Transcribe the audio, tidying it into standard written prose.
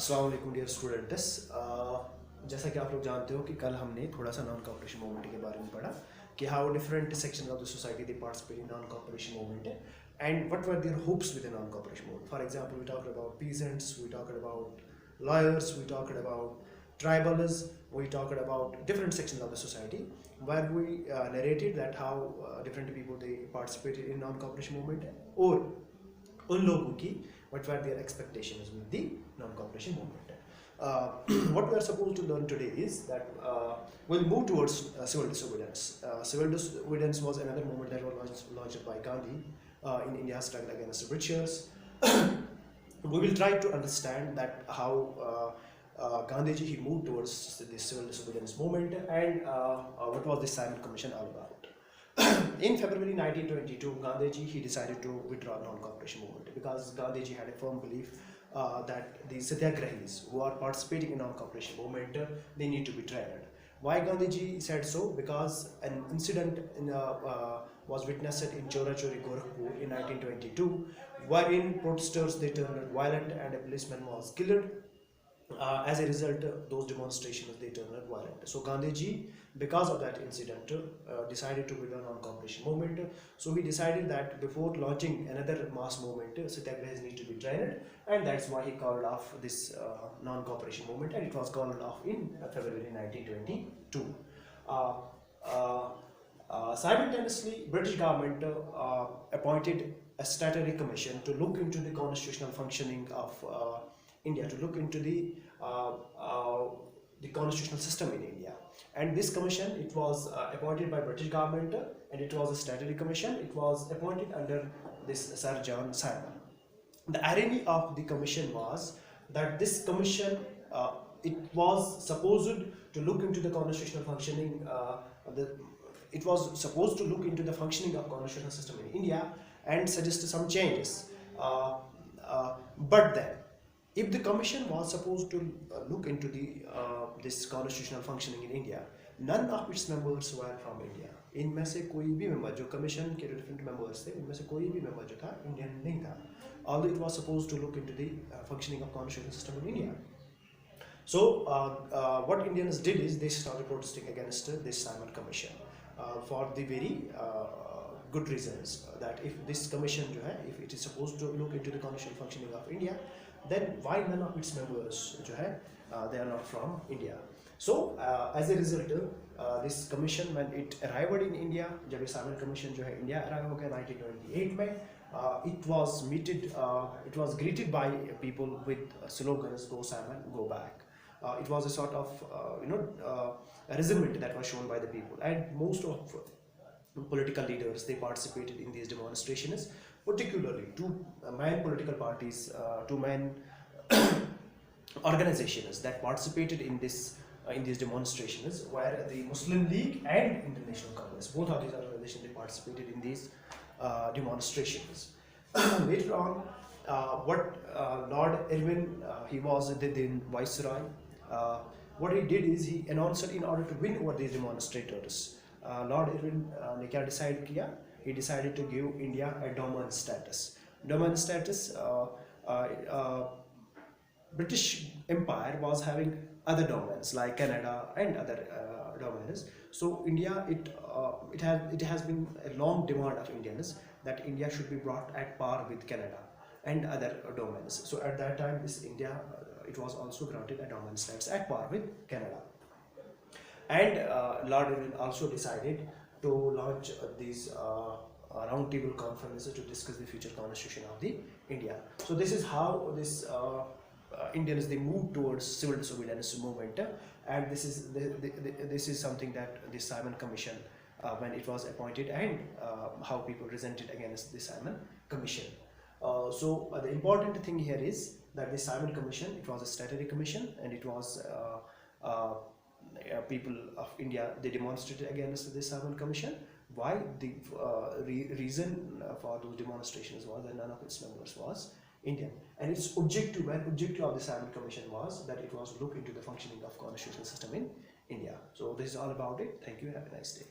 अस्सलाम वालेकुम dear students. जैसा कि आप लोग जानते हो कि कल हमने थोड़ा सा नॉन कॉपरेशन मूवमेंट के बारे में पढ़ा कि how different section of the society they participate in non cooperation movement and what were their hopes with the non cooperation movement. For example, we talked about peasants, we talked about lawyers, we talked about tribalists, we talked about different sections of the society where we narrated that how different people they participated in non cooperation movement or उन लोगों की what were their expectations with the non-cooperation movement. What we are supposed to learn today is that we'll move towards civil disobedience. Civil disobedience was another movement that was launched by Gandhi in India's struggle against the Britishers. We will try to understand that how Gandhiji he moved towards the civil disobedience movement and what was the Simon Commission all about. In February 1922, Gandhiji he decided to withdraw non-cooperation movement because Gandhiji had a firm belief that the satyagrahis who are participating in non-cooperation movement they need to be tried. Why Gandhiji said so? Because an incident was witnessed in Chorachori, Gorakhpur in 1922, wherein protesters they turned violent and a policeman was killed. As a result, those demonstrations they turned violent. So Gandhiji, because of that incident, decided to withdraw non-cooperation movement. So he decided that before launching another mass movement, satyagrahis need to be trained, and that's why he called off this non-cooperation movement, and it was called off in February 1922. Simultaneously, British government appointed a statutory commission to look into the constitutional functioning of India, to look into the constitutional system in India. And this commission, it was appointed by British government, and it was a statutory commission. It was appointed under this Sir John Simon. The irony of the commission was that this commission, it was supposed to look into the constitutional functioning. It was supposed to look into the functioning of constitutional system in India and suggest some changes. But then, if the commission was supposed to look into this constitutional functioning in India, none of its members were from India. इनमें से कोई भी member जो commission के different members थे, इनमें से कोई भी मेंबर जो था इंडियन नहीं था. Although it was supposed to look into the functioning of constitutional system in India. So what Indians did is they started protesting against this Simon Commission for the very good reasons that if this commission जो है, if it is supposed to look into the constitutional functioning of India, then why none of its members जो है they are not from India. So as a result, this commission when it arrived in India, जब ये Simon Commission जो है India arrive हो गया 1928 में, it was greeted by people with slogans "Go Simon, go back." It was a sort of resentment that was shown by the people, and most of political leaders they participated in these demonstrations, particularly two main political parties, two main organizations that participated in these demonstrations were the Muslim League and International Congress. Both of these organizations they participated in these demonstrations. Later on, what Lord Irwin, he was the then viceroy. What he did is he announced in order to win over these demonstrators, Lord Irwin ने क्या decide किया? He decided to give India a dominant status. Dominant status, British Empire was having other domains like Canada and other domains. So India, it has been a long demand of Indians that India should be brought at par with Canada and other domains. So at that time, this India it was also granted a dominant status at par with Canada. And Lord Irwin also decided to launch these roundtable conferences to discuss the future constitution of the India. So this is how this Indians they moved towards civil disobedience movement, and this is something that the Simon Commission when it was appointed, and how people resented against the Simon Commission. So the important thing here is that the Simon Commission, it was a statutory commission, and it was people of India they demonstrated against the Simon Commission. Why? The reason for those demonstrations was that none of its members was Indian, and its objective of the Simon Commission was that it was to look into the functioning of constitutional system in India. So this is all about it. Thank you. Have a nice day.